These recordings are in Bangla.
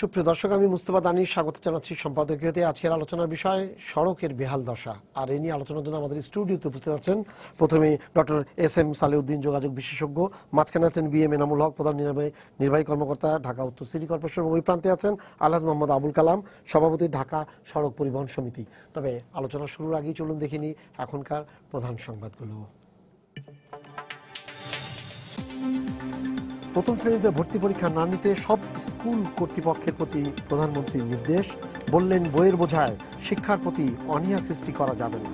সুপ্রিয় দর্শক, আমি মুস্তাফা দানি স্বাগত জানাচ্ছি সম্পাদকীয়তে। আজকের আলোচনার বিষয় সড়কের বেহাল দশা। আর এই নিয়ে আলোচনার জন্য আমাদের স্টুডিওতে উপস্থিত আছেন প্রথমে ডক্টর এস.এম. সালেউদ্দিন, যোগাযোগ বিশেষজ্ঞ। মাঝখানে আছেন বি.এম. এনামুল হক, প্রধান নির্বাহী কর্মকর্তা, ঢাকা উত্তর সিটি কর্পোরেশন। ওই প্রান্তে আছেন আলহাজ মোহাম্মদ আবুল কালাম, সভাপতি, ঢাকা সড়ক পরিবহন সমিতি। তবে আলোচনা শুরুর আগেই চলুন দেখে নিই এখনকার প্রধান সংবাদগুলো। প্রথম শ্রেণীতে ভর্তি পরীক্ষা না নিতে সব স্কুল কর্তৃপক্ষের প্রতি প্রধানমন্ত্রীর নির্দেশ। বললেন, বইয়ের বোঝায় শিক্ষার প্রতি অনীহা সৃষ্টি করা যাবে না।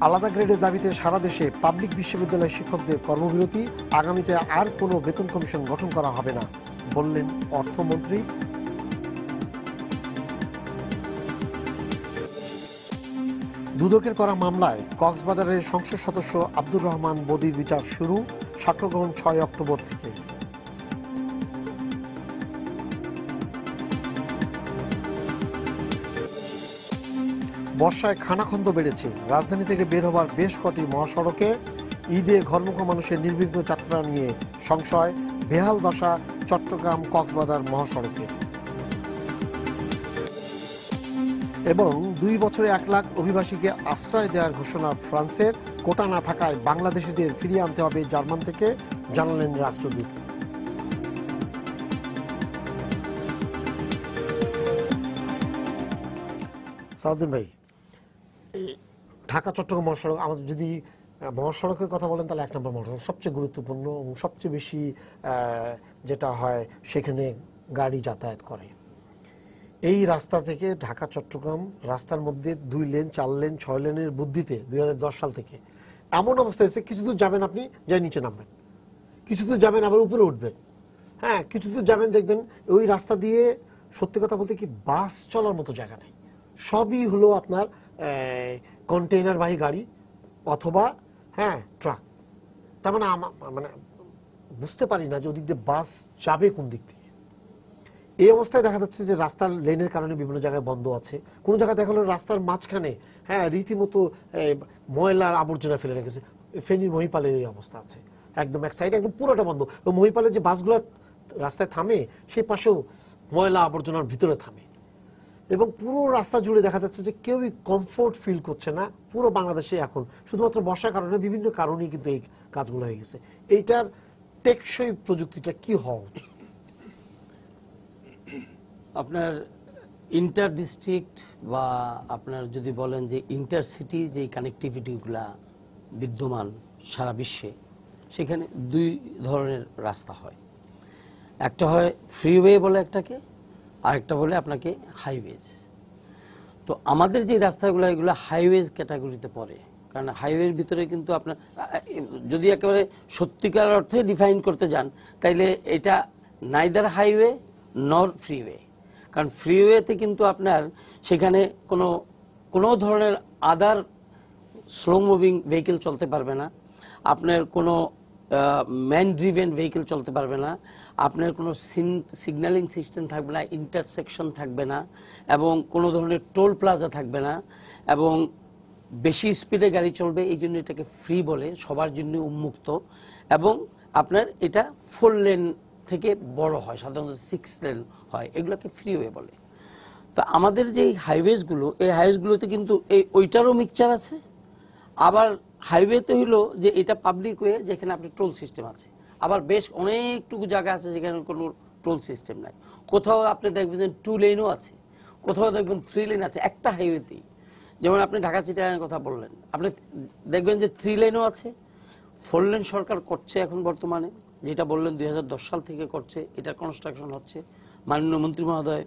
আলাদা গ্রেডের দাবিতে সারা দেশে পাবলিক বিশ্ববিদ্যালয়ের শিক্ষকদের কর্মবিরতি। আগামীতে আর কোনো বেতন কমিশন গঠন করা হবে না, বললেন অর্থমন্ত্রী। দুদকের করা মামলায় কক্সবাজারের সংসদ সদস্য আব্দুর রহমান বদির বিচার শুরু। সাক্ষ্য গ্রহণ 6 অক্টোবর থেকে। বর্ষায় খানাখন্দ বেড়েছে। রাজধানী থেকে বের হবার বেশ কটি মহাসড়কে। ঈদে ঘরমুখ মানুষের নির্বিঘ্ন যাত্রা নিয়ে সংশয়। বেহাল দশা চট্টগ্রাম কক্সবাজার মহাসড়কে। এবং 2 বছরে 1 লাখ অভিবাসীকে আশ্রয় দেওয়ার ঘোষণা ফ্রান্সের। কোটা না থাকায় বাংলাদেশিদের ফিরিয়ে আনতে হবে জার্মান থেকে, জানালেন রাষ্ট্রদূত। সাউদ্দিন ভাই, ঢাকা চট্টগ্রাম মহাসড়ক, আমাদের যদি মহাসড়কের কথা বলেন তাহলে 1 নম্বর মহাসড়ক সবচেয়ে গুরুত্বপূর্ণ এবং সবচেয়ে বেশি যেটা হয় সেখানে গাড়ি যাতায়াত করে। এই রাস্তা থেকে ঢাকা চট্টগ্রাম রাস্তার মধ্যে 2 লেন 4 লেন 6 লেনের বুদ্ধিতে 2010 সাল থেকে এমন অবস্থা হয়েছে, কিছু দূর যাবেন আপনি, যাই নিচে নামবেন, কিছু দূর যাবেন আবার উপরে উঠবেন, হ্যাঁ কিছু দূর যাবেন দেখবেন ওই রাস্তা দিয়ে সত্যি কথা বলতে কি বাস চলার মতো জায়গা নেই। সবই হলো আপনার কন্টেইনারবাহী গাড়ি অথবা ট্রাক। তার মানে মানে বুঝতে পারি না যে ওদিক দিয়ে বাস যাবে কোন দিক দিয়ে। এই অবস্থায় দেখা যাচ্ছে যে রাস্তার লেনের কারণে বিভিন্ন জায়গায় বন্ধ আছে। কোনো জায়গায় দেখা গেলো রাস্তার মাঝখানে রীতিমতো ময়লার আবর্জনা ফেলে রেখেছে। ফেনীর মহিপালের এই অবস্থা আছে, একদম এক সাইডে একদম পুরোটা বন্ধ। মহিপালের যে বাসগুলো রাস্তায় থামে সেই পাশেও ময়লা আবর্জনার ভিতরে থামে। এবং পুরো রাস্তা জুড়ে দেখা যাচ্ছে যে কেউই কমফোর্ট ফিল করছে না। পুরো বাংলাদেশে এখন শুধুমাত্র বর্ষার কারণে বিভিন্ন কারণেই কিন্তু এই কাজগুলো হয়ে গেছে। এইটার টেকসই প্রযুক্তিটা কি হওয়া উচিত? আপনার ইন্টার ডিস্ট্রিক্ট বা আপনার যদি বলেন যে ইন্টারসিটি যে কানেক্টিভিটিগুলা বিদ্যমান সারা বিশ্বে, সেখানে 2 ধরনের রাস্তা হয়। একটা হয় ফ্রিওয়ে বলে একটাকে, আরেকটা বলে আপনাকে হাইওয়েজ। তো আমাদের যে রাস্তাগুলো এগুলো হাইওয়েজ ক্যাটাগরিতে পড়ে, কারণ হাইওয়ের ভিতরে কিন্তু আপনার যদি একেবারে সত্যিকার অর্থে ডিফাইন করতে যান তাইলে এটা নাইদার হাইওয়ে নর ফ্রিওয়ে। কারণ ফ্রিওয়েতে কিন্তু আপনার সেখানে কোনো ধরনের আদার স্লো মুভিং ভেহিকেল চলতে পারবে না, আপনার কোনো ম্যান ড্রিভেন ভেহিকেল চলতে পারবে না, আপনার কোনো সিগন্যালিং সিস্টেম থাকবে না, ইন্টারসেকশন থাকবে না, এবং কোনো ধরনের টোল প্লাজা থাকবে না, এবং বেশি স্পিডে গাড়ি চলবে। এই জন্য এটাকে ফ্রি বলে, সবার জন্য উন্মুক্ত। এবং আপনার এটা 4 লেন থেকে বড় হয়, সাধারণত 6 লেন হয়, এগুলোকে ফ্রিওয়ে বলে। তো আমাদের যে হাইওয়েজগুলো, এই হাইওয়েজগুলোতে কিন্তু ওইটারও মিক্সচার আছে। আবার হাইওয়েতে হইলো যে এটা পাবলিক ওয়ে, যেখানে আপনার টোল সিস্টেম আছে। আবার বেশ অনেকটুকু জায়গা আছে যেখানে কোনো টোল সিস্টেম নাই। কোথাও আপনি দেখবেন যে 2 লেনও আছে, কোথাও দেখবেন 3 লেন আছে একটা হাইওয়েতেই। যেমন আপনি ঢাকা চিটাগাংয়ের কথা বললেন, আপনি দেখবেন যে 3 লেনও আছে। 4 লেন সরকার করছে এখন বর্তমানে, যেটা বললেন 2010 সাল থেকে করছে, এটার কনস্ট্রাকশন হচ্ছে। মাননীয় মন্ত্রী মহোদয়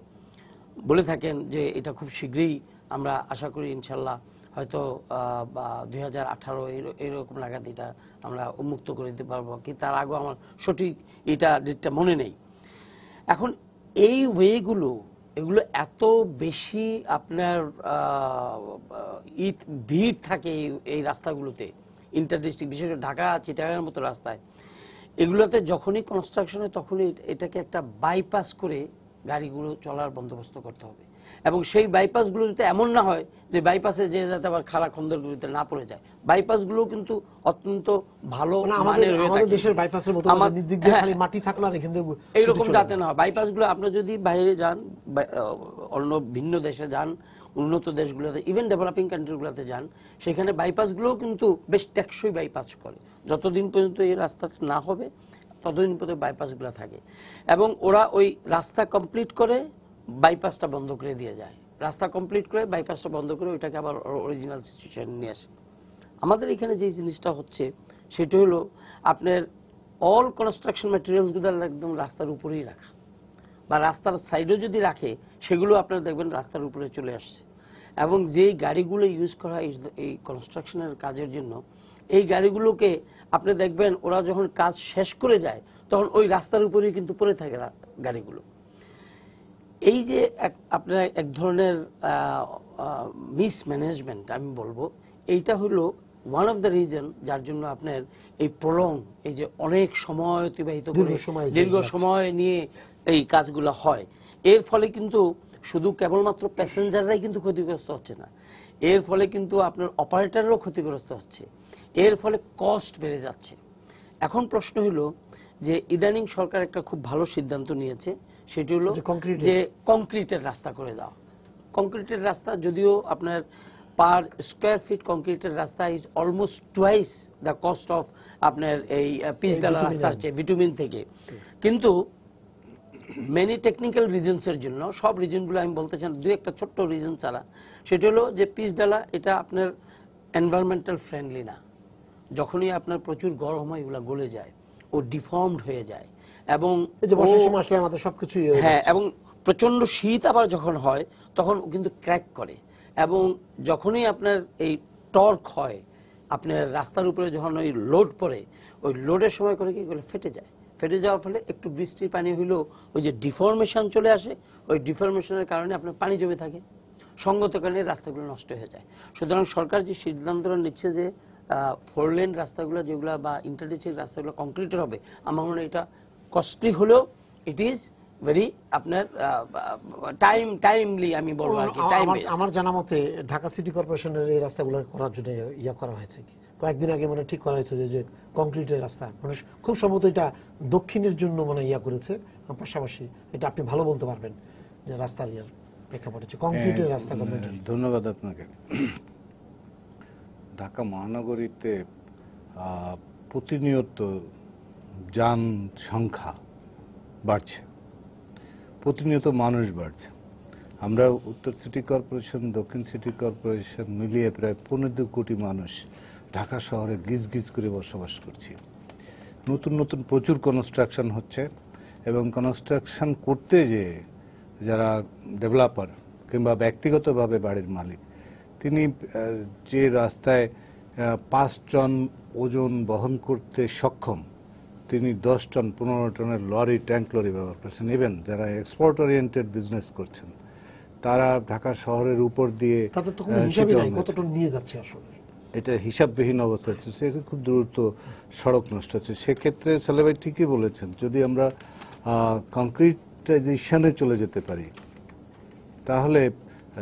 বলে থাকেন যে এটা খুব শীঘ্রই আমরা আশা করি ইনশাল্লাহ হয়তো 2018 এরকম নাগাদ এটা আমরা উন্মুক্ত করে দিতে পারবো, কি তার আগে আমার সঠিক এটা ডেটটা মনে নেই। এখন এই ওয়েগুলো এগুলো এত বেশি আপনার ভিড় থাকে এই রাস্তাগুলোতে, ইন্টার ডিস্ট্রিক্ট, বিশেষ করে ঢাকা চিটাগাংয়ের মতো রাস্তায়। এগুলোতে যখনই কনস্ট্রাকশন হয় তখনই এটাকে একটা বাইপাস করে গাড়িগুলো চলার বন্দোবস্ত করতে হবে। এবং সেই বাইপাসগুলো যদি এমন না হয় যে বাইপাসে যে যাতে আবার খাড়া খন্দরগুলিতে না পড়ে যায়, বাইপাসগুলো কিন্তু অত্যন্ত ভালো মানের হয়ে আমাদের থাকে। দেশের বাইপাসের মতো নিজ দিক দিয়ে খালি মাটি থাকলো আর কিন্তু এইরকম যাতে না হয়। বাইপাসগুলো আপনি যদি বাইরে যান, অন্য ভিন্ন দেশে যান, উন্নত দেশগুলোতে, ইভেন ডেভেলপিং কান্ট্রিগুলোতে যান, সেখানে বাইপাসগুলোও কিন্তু বেশ টেকসই বাইপাস করে। যতদিন পর্যন্ত এই রাস্তাটা না হবে ততদিন পর্যন্ত বাইপাসগুলো থাকে, এবং ওরা ওই রাস্তা কমপ্লিট করে বাইপাসটা বন্ধ করে দিয়ে যায়, রাস্তা কমপ্লিট করে বাইপাসটা বন্ধ করে ওইটাকে আবার অরিজিনাল সিচুয়েশন নিয়ে আসে। আমাদের এখানে যে জিনিসটা হচ্ছে সেটা হলো আপনার অল কনস্ট্রাকশন ম্যাটেরিয়ালসগুলো একদম রাস্তার উপরেই রাখা, বা রাস্তার সাইডেও যদি রাখে সেগুলো আপনারা দেখবেন রাস্তার উপরে চলে আসছে। এবং যেই গাড়িগুলো ইউজ করা হয় এই কনস্ট্রাকশনের কাজের জন্য, এই গাড়িগুলোকে আপনি দেখবেন ওরা যখন কাজ শেষ করে যায় তখন ওই রাস্তার উপরেই কিন্তু পড়ে থাকে গাড়িগুলো। এই যে আপনার এক ধরনের মিসম্যানেজমেন্ট আমি বলবো, এইটা হলো ওয়ান অফ দ্য রিজন যার জন্য আপনার এই প্রলং, এই যে অনেক সময় অতিবাহিত করে দীর্ঘ সময় নিয়ে এই কাজগুলো হয়, এর ফলে কিন্তু শুধু কেবলমাত্র প্যাসেঞ্জাররাই কিন্তু ক্ষতিগ্রস্ত হচ্ছে না, এর ফলে কিন্তু আপনার অপারেটররাও ক্ষতিগ্রস্ত হচ্ছে, এর ফলে কস্ট বেড়ে যাচ্ছে। এখন প্রশ্ন হলো যে ইদানিং সরকার একটা খুব ভালো সিদ্ধান্ত নিয়েছে, সেটি হলো যে কংক্রিটের রাস্তা করে দাও। কংক্রিটের রাস্তা যদিও আপনার পার স্কোয়ার ফিট কংক্রিটের রাস্তা is almost twice the cost of আপনার এই পিচ ডালা রাস্তার চেয়ে, ভিটামিন থেকে, কিন্তু মেনি টেকনিক্যাল রিজনসের জন্য, সব রিজনগুলো আমি বলতে চাই, দুই একটা ছোট্ট রিজন ছাড়া, সেটা হলো যে পিচ ডালা এটা আপনার এনভায়রনমেন্টাল ফ্রেন্ডলি না। যখনই আপনার প্রচুর গরম হয় এগুলো গলে যায়, ও ডিফর্মড হয়ে যায়, এবং আমাদের সবকিছু, হ্যাঁ, এবং প্রচন্ড শীত আবার যখন হয় তখন কিন্তু ক্র্যাক করে, এবং যখনই আপনার এই টর্ক হয় আপনার রাস্তার উপরে যখন ওই লোড পড়ে, ওই লোডের সময় করে কি এগুলো ফেটে যায়, ফেটে যাওয়ার ফলে একটু বৃষ্টির পানি হইলেও ওই যে ডিফরমেশন চলে আসে, ওই ডিফরমেশনের কারণে আপনার পানি জমে থাকে, সঙ্গত কারণে রাস্তাগুলো নষ্ট হয়ে যায়। সুতরাং সরকার যে সিদ্ধান্তটা নিচ্ছে যে 4 লেন রাস্তাগুলো যেগুলো বা ইন্টারডিস্ট্রিক্ট রাস্তাগুলো কংক্রিটের হবে, আমার মনে হয় এটা কস্টলি হলেও ইট ইজ ভেরি আপনার টাইমলি, আমি বলবো আর কি। আমার জানা মতে ঢাকা সিটি কর্পোরেশনের এই রাস্তাগুলো করার জন্য ইয়া করা হয়েছে, কয়েকদিন আগে মানে ঠিক করা হয়েছে যে কংক্রিটের রাস্তা, মানে খুব সম্ভবত এটা দক্ষিণের জন্য মানে ইয়া করেছে। পাশাপাশি এটা আপনি ভালো বলতে পারবেন যে রাস্তার ইয়ার প্রেক্ষাপটে কংক্রিটের রাস্তা। ধন্যবাদ আপনাকে। ঢাকা মহানগরীতে প্রতিনিয়ত যান সংখ্যা বাড়ছে, প্রতিনিয়ত মানুষ বাড়ছে। আমরা উত্তর সিটি কর্পোরেশন, দক্ষিণ সিটি কর্পোরেশন মিলিয়ে প্রায় 15 কোটি মানুষ ঢাকা শহরে গিজ গিজ করে বসবাস করছি। নতুন নতুন প্রচুর কনস্ট্রাকশন হচ্ছে, এবং কনস্ট্রাকশন করতে যে যারা ডেভেলপার কিংবা ব্যক্তিগতভাবে বাড়ির মালিক, তিনি যে রাস্তায় 5 টন ওজন বহন করতে সক্ষম, তিনি 10 টন 15 টনের লরি, ট্যাঙ্ক লরি ব্যবহার করছেন। ইভেন যারা এক্সপোর্ট ওরিয়েন্টেড বিজনেস করছেন তারা ঢাকা শহরের উপর দিয়ে এটা হিসাববিহীন অবস্থা হচ্ছে, সেটা খুব দ্রুত সড়ক নষ্ট হচ্ছে। সেক্ষেত্রে সালেহ ভাই ঠিকই বলেছেন, যদি আমরা কংক্রিটাইজেশনে চলে যেতে পারি তাহলে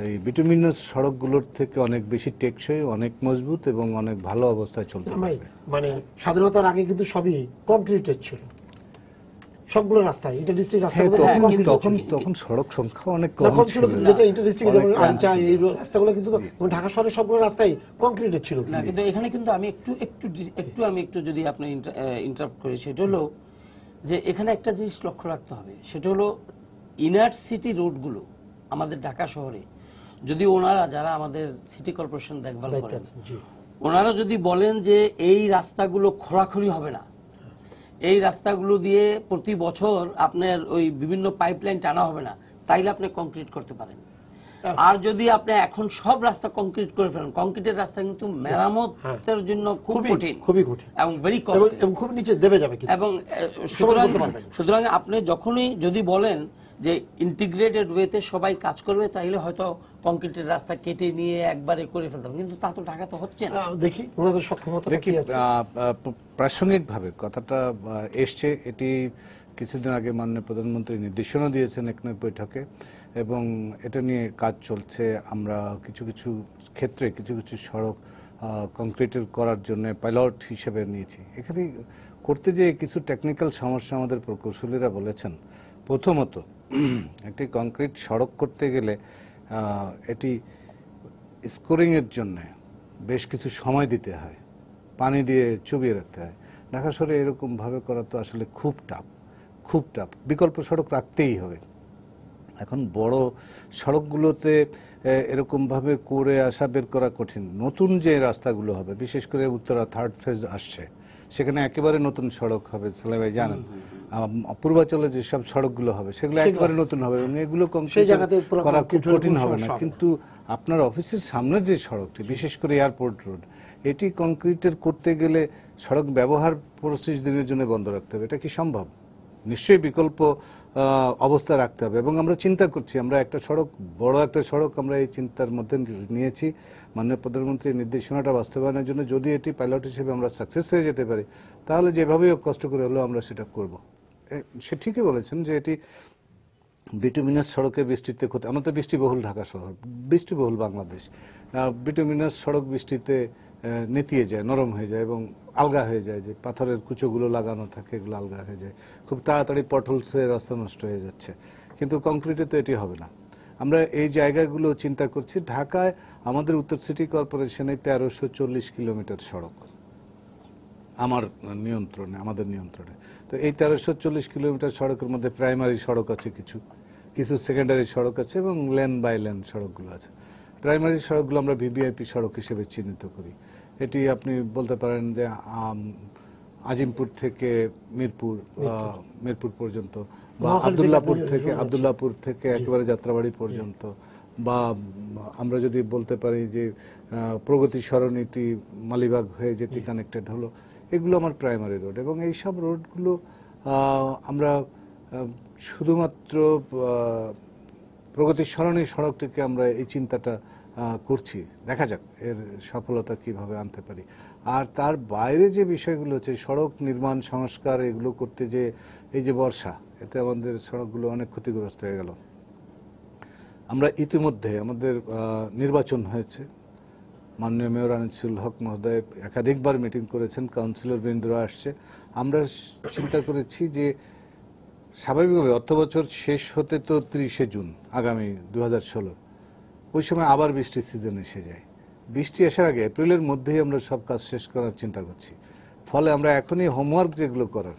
এই বিটুমিনাস সড়কগুলোর থেকে অনেক বেশি টেকসই, অনেক মজবুত এবং অনেক ভালো অবস্থায় চলতে পারবে। মানে স্বাধীনতার আগে কিন্তু সবই কংক্রিটের ছিল, সবগুলো রাস্তায় ইন্টারডিস্ট্রিক্ট রাস্তাগুলো তখন সড়ক সংখ্যা অনেক কম ছিল, যেটা ইন্টারডিস্ট্রিক্ট যেমন আরিচা এই রাস্তাগুলো কিন্তু ঢাকা শহরের সবগুলো রাস্তাই কংক্রিটের ছিল না। কিন্তু এখানে কিন্তু আমি একটু যদি আপনি ইন্টারাপ্ট করি, সেটা হলো যে এখানে একটা জিনিস লক্ষ্য রাখতে হবে, সেটা হলো ইনার সিটি রোডগুলো আমাদের ঢাকা শহরে, যদি ওনারা যারা আমাদের সিটি কর্পোরেশন দেখভাল করেন, ওনারা যদি বলেন যে এই রাস্তাগুলো খোঁড়াখুড়ি হবে না, এই রাস্তাগুলো দিয়ে প্রতি বছর আপনার ওই বিভিন্ন পাইপলাইন টানা হবে না, তাইলে আপনি কংক্রিট করতে পারেন। আর যদি আপনি এখন সব রাস্তা কংক্রিট করে ফেলেন, কংক্রিটের রাস্তা কিন্তু মেরামতের জন্য খুব কঠিন, খুবই কঠিন এবং ভেরি কস্টলি, এবং খুব নিচে দেবে যাবে, এবং সুতরাং আপনি যখনই যদি বলেন যে ইন্টিগ্রেটেড ওয়েতে সবাই কাজ করবে, তাইলে হয়তো কংক্রিটের রাস্তা কেটে নিয়ে একবারে করে ফেলতে হবে, কিন্তু তা তো ঢাকা তো হচ্ছে না। দেখি ওনাদের সক্ষমতা কি আছে। প্রাসঙ্গিকভাবে কথাটা এসছে, এটি কিছুদিন আগে মাননীয় প্রধানমন্ত্রী নির্দেশনা দিয়েছেন একনেক বৈঠকে, এবং এটা নিয়ে কাজ চলছে। আমরা কিছু কিছু ক্ষেত্রে কিছু কিছু সড়ক কংক্রিটের করার জন্য পাইলট হিসেবে নিয়েছি। এখানে করতে যেয়ে কিছু টেকনিক্যাল সমস্যা আমাদের প্রকৌশলীরা বলেছেন। প্রথমত, একটি কংক্রিট সড়ক করতে গেলে এটি স্কোরিংয়ের জন্য বেশ কিছু সময় দিতে হয়, পানি দিয়ে চুবিয়ে রাখতে হয়। ঢাকা শহরে এরকমভাবে করা তো আসলে খুব টাফ। বিকল্প সড়ক রাখতেই হবে। এখন বড় সড়কগুলোতে এরকমভাবে করে আসা বের করা কঠিন। নতুন যে রাস্তাগুলো হবে, বিশেষ করে উত্তরা 3rd ফেজ আসছে, সেখানে একেবারে নতুন সড়ক হবে। সালেহ ভাই জানেন, পূর্বাঞ্চলে যেসব সড়কগুলো হবে সেগুলো একেবারে নতুন হবে, এবং এগুলো করা খুব কঠিন হবে না। কিন্তু আপনার অফিসের সামনের যে সড়কটি, বিশেষ করে এয়ারপোর্ট রোড, এটি কংক্রিটের করতে গেলে সড়ক ব্যবহার 25 দিনের জন্য বন্ধ রাখতে হবে। এটা কি সম্ভব? নিশ্চয়ই বিকল্প অবস্থা রাখতে হবে। এবং আমরা চিন্তা করছি, আমরা একটা সড়ক, বড় একটা সড়ক আমরা এই চিন্তার মধ্যে নিয়েছি। মাননীয় প্রধানমন্ত্রীর নির্দেশনাটা বাস্তবায়নের জন্য যদি এটি পাইলট হিসেবে আমরা সাকসেস হয়ে যেতে পারি, তাহলে যেভাবেই কষ্ট করে হলেও আমরা সেটা করব। সে ঠিকই বলেছেন যে এটি বিটুমিনাস সড়কে বৃষ্টিতে ক্ষতি। আমরা তো বৃষ্টিবহুল ঢাকা শহর, বৃষ্টিবহুল বাংলাদেশ। বিটুমিনাস সড়ক বৃষ্টিতে নেতিয়ে যায়, নরম হয়ে যায় এবং আলগা হয়ে যায়। যে পাথরের কুচোগুলো লাগানো থাকে, এগুলো আলগা হয়ে যায়, খুব তাড়াতাড়ি পটলসে রাস্তা নষ্ট হয়ে যাচ্ছে। কিন্তু কংক্রিটে তো এটি হবে না। আমরা এই জায়গাগুলো চিন্তা করছি। ঢাকায় আমাদের উত্তর সিটি কর্পোরেশনে 1340 কিলোমিটার সড়ক আমাদের নিয়ন্ত্রণে। তো এই 1340 কিলোমিটার সড়কের মধ্যে প্রাইমারি সড়ক আছে, কিছু সেকেন্ডারি সড়ক আছে, এবং লেন বাই লেন সড়কগুলো আছে। প্রাইমারি সড়কগুলো আমরা ভিভিআইপি সড়ক হিসেবে চিহ্নিত করি। এটি আপনি বলতে পারেন যে আজিমপুর থেকে মিরপুর পর্যন্ত, বা আব্দুল্লাহপুর থেকে একেবারে যাত্রাবাড়ি পর্যন্ত, বা আমরা যদি বলতে পারি যে প্রগতি সরণিটি মালিবাগ হয়ে যেটি কানেক্টেড হলো, এগুলো আমার প্রাইমারি রোড। এবং এই সব রোডগুলো আমরা শুধুমাত্র প্রগতি সরণি সড়কটিকে আমরা এই চিন্তাটা করছি। দেখা যাক এর সফলতা কিভাবে আনতে পারি। আর তার বাইরে যে বিষয়গুলো হচ্ছে সড়ক নির্মাণ সংস্কার, এগুলো করতে যে এই যে বর্ষা, এতে আমাদের সড়কগুলো অনেক ক্ষতিগ্রস্ত হয়ে গেল। আমরা ইতিমধ্যে আমাদের নির্বাচন হয়েছে, মাননীয় মেয়র আনিসুল হক মহোদয় একাধিকবার মিটিং করেছেন, কাউন্সিলর বৃন্দরা আসছে। আমরা চিন্তা করেছি যে স্বাভাবিকভাবে অর্থবছর শেষ হতে তো 30শে জুন আগামী 2016, ওই সময় আবার বৃষ্টির সিজন এসে যায়। বৃষ্টি আসার আগে এপ্রিলের মধ্যেই আমরা সব কাজ শেষ করার চিন্তা করছি। ফলে আমরা এখনই হোমওয়ার্ক যেগুলো করার,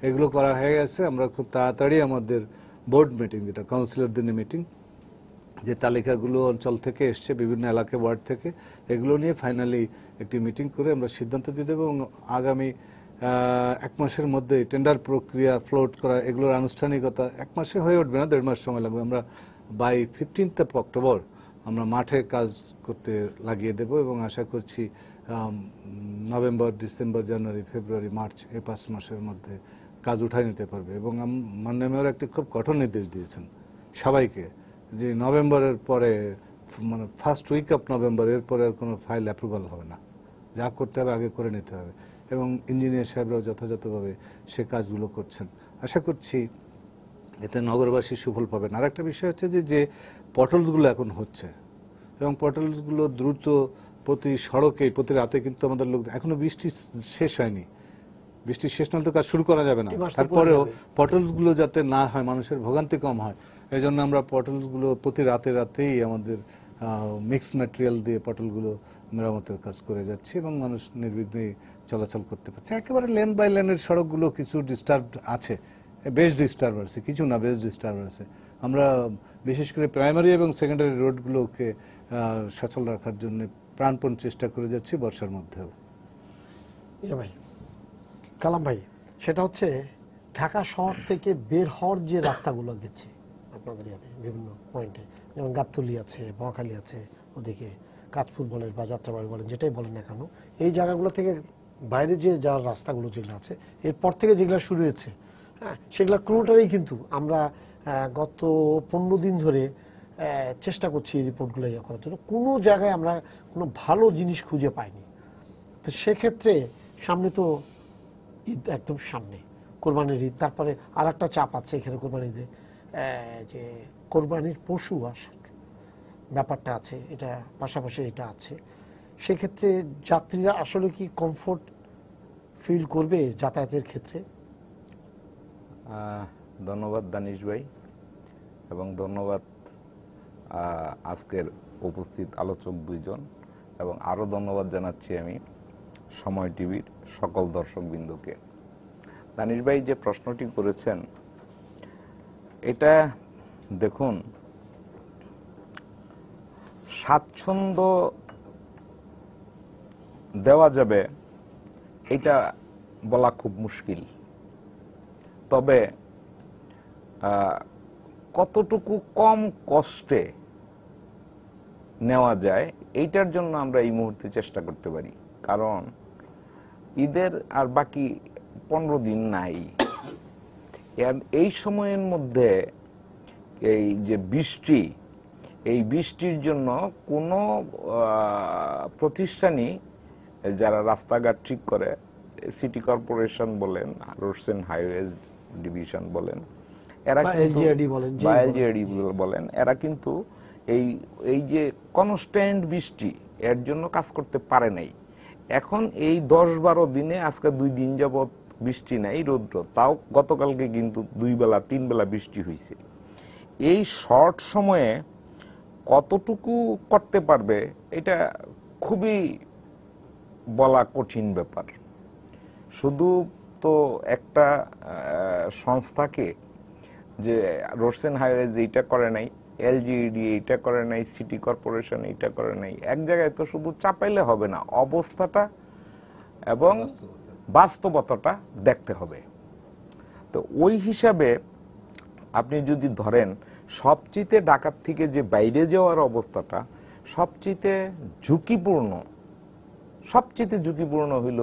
এগুলো করা হয়ে গেছে। আমরা খুব তাড়াতাড়ি আমাদের বোর্ড মিটিং, যেটা কাউন্সিলর দিনে মিটিং, যে তালিকাগুলো অঞ্চল থেকে এসছে, বিভিন্ন এলাকা ওয়ার্ড থেকে, এগুলো নিয়ে ফাইনালি একটি মিটিং করে আমরা সিদ্ধান্ত দিয়ে দেবো। এবং আগামী 1 মাসের মধ্যে টেন্ডার প্রক্রিয়া ফ্লোট করা, এগুলোর আনুষ্ঠানিকতা 1 মাসে হয়ে উঠবে না, 1.5 মাস সময় লাগবে। আমরা বাই 15th অক্টোবর আমরা মাঠে কাজ করতে লাগিয়ে দেব, এবং আশা করছি নভেম্বর, ডিসেম্বর, জানুয়ারি, ফেব্রুয়ারি, মার্চ এই 5 মাসের মধ্যে কাজ উঠাই নিতে পারবে। এবং মাননীয় মেয়র একটি খুব কঠোর নির্দেশ দিয়েছেন সবাইকে, যে নভেম্বরের পরে, মানে ফার্স্ট উইক অফ নভেম্বর, এরপরে আর কোনো ফাইল অ্যাপ্রুভাল হবে না, যা করতে হবে আগে করে নিতে হবে। এবং ইঞ্জিনিয়ার সাহেবরাও যথাযথভাবে সে কাজগুলো করছেন। আশা করছি এতে নগরবাসী সুফল পাবেন। আর একটা বিষয় হচ্ছে যে পটলসগুলো এখন হচ্ছে, এবং পটলসগুলো দ্রুত প্রতি সড়কে, প্রতি রাতে কিন্তু আমাদের লোক, এখনো বৃষ্টি শেষ হয়নি, বৃষ্টি শেষ না হলে তো কাজ শুরু করা যাবে না। তারপরেও পটলসগুলো যাতে না হয়, মানুষের ভোগান্তি কম হয়, এই জন্য আমরা পটলসগুলো প্রতি রাতেই আমাদের মিক্স ম্যাটেরিয়াল দিয়ে পটলগুলো মেরামতের কাজ করে যাচ্ছি, এবং মানুষ নির্বিঘ্নে চলাচল করতে পারছে। একেবারে লেন বাই লেনের সড়কগুলো কিছু ডিস্টার্ব আছে, বেশ ডিস্টার্ব আছে, কিছু না, বেশ ডিস্টার্ব আছে। আমরা বিশেষ করে প্রাইমারি এবং সেকেন্ডারি রোডগুলোকে সচল রাখার জন্য প্রাণপণ চেষ্টা করে যাচ্ছি, বর্ষার মধ্যেও। ভাই কালাম ভাই, সেটা হচ্ছে ঢাকা শহর থেকে বের হওয়ার যে রাস্তাগুলো গেছে আপনাদের ইয়াতে বিভিন্ন পয়েন্টে, যেমন গাবতলী আছে, বখালি আছে, ওদিকে কাঁচপুর বলেন বা যাত্রাবাড়ি বলেন, যেটাই বলেন না কেন, এই জায়গাগুলো থেকে বাইরে যে যাওয়ার রাস্তাগুলো যেগুলো আছে, এরপর থেকে যেগুলো শুরু হয়েছে, হ্যাঁ, সেগুলো কোনোটারই কিন্তু আমরা গত 15 দিন ধরে চেষ্টা করছি রিপোর্টগুলো ইয়ে করার জন্য, কোনো জায়গায় আমরা কোনো ভালো জিনিস খুঁজে পাইনি। তো সেক্ষেত্রে সামনে তো ঈদ একদম সামনে, কোরবানির ঈদ, তারপরে আর একটা চাপ আছে এখানে কোরবানিতে, যে কোরবানির পশু আসার ব্যাপারটা আছে, এটা পাশাপাশি এটা আছে। সেক্ষেত্রে যাত্রীরা আসলে কি কমফোর্ট ফিল করবে যাতায়াতের ক্ষেত্রে? ধন্যবাদ দানিশ ভাই, এবং ধন্যবাদ আজকের উপস্থিত আলোচক দুইজন, এবং আরও ধন্যবাদ জানাচ্ছি আমি সময় টিভির সকল দর্শকবৃন্দকে। দানিশ ভাই যে প্রশ্নটি করেছেন, এটা দেখুন, স্বাচ্ছন্দ্য দেওয়া যাবে এটা বলা খুব মুশকিল, তবে কতটুকু কম কষ্টে নেওয়া যায় এইটার জন্য আমরা এই মুহূর্তে চেষ্টা করতে পারি। কারণ ঈদের আর বাকি 15 দিন নাই। এই সময়ের মধ্যে এই যে বৃষ্টি, এই বৃষ্টির জন্য কোনো প্রতিষ্ঠানই যারা রাস্তাঘাট ঠিক করে, সিটি কর্পোরেশন বলেন, রোডস এন্ড হাইওয়েজ ডিভিশন বলেন, এরা এলজিআরডি বলেন, এরা কিন্তু এই যে কনস্ট্যান্ট বৃষ্টি, এর জন্য কাজ করতে পারে নাই। এখন এই 10-12 দিনে, আজকে 2 দিন যাবত বৃষ্টি নাই, রৌদ্র, তাও গতকালকে কিন্তু 2 বেলা 3 বেলা বৃষ্টি হয়েছে। এই শর্ট সময়ে কতটুকু করতে পারবে এটা খুবই বলা কঠিন ব্যাপার। শুধু তো একটা সংস্থাকে যে রোডস এন্ড হাইওয়েজ এইটা করে নাই, এলজিইডি এইটা করে নাই, সিটি কর্পোরেশন এইটা করে নাই, এক জায়গায় তো শুধু চাপাইলে হবে না, অবস্থাটা এবং বাস্তবতাটা দেখতে হবে। তো ওই হিসাবে আপনি যদি ধরেন, সবচেয়ে ঢাকার থেকে যে বাইরে যাওয়ার অবস্থাটা সবচেয়ে ঝুঁকিপূর্ণ হইল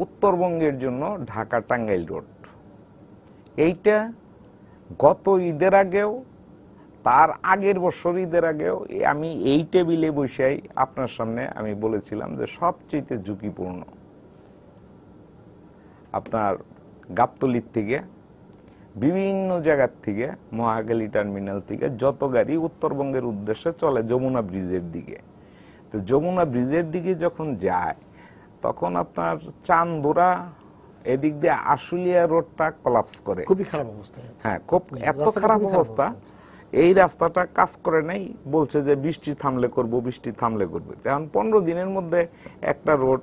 উত্তরবঙ্গের জন্য ঢাকা টাঙ্গাইল রোড। এইটা গত ঈদের আগেও, তার আগের বছর ঈদের আগেও আমি এই টেবিলে বসেই আপনার সামনে আমি বলেছিলাম যে সবচেয়ে ঝুঁকিপূর্ণ। আপনার গাবতলীর থেকে, বিভিন্ন জায়গার থেকে, মহাখালী টার্মিনাল থেকে যত গাড়ি উত্তরবঙ্গের উদ্দেশ্যে চলে যমুনা ব্রিজের দিকে, তো যমুনা ব্রিজের দিকে যখন যায়, তখন আপনার চান্দোরা এদিক দিয়ে আশুলিয়া রোডটা কলাপস করে, খুবই খারাপ অবস্থা। হ্যাঁ, খুব এত খারাপ অবস্থা। এই রাস্তাটা কাজ করে নাই, বলছে যে বৃষ্টি থামলে করব, বৃষ্টি থামলে করবে। এখন 15 দিনের মধ্যে একটা রোড,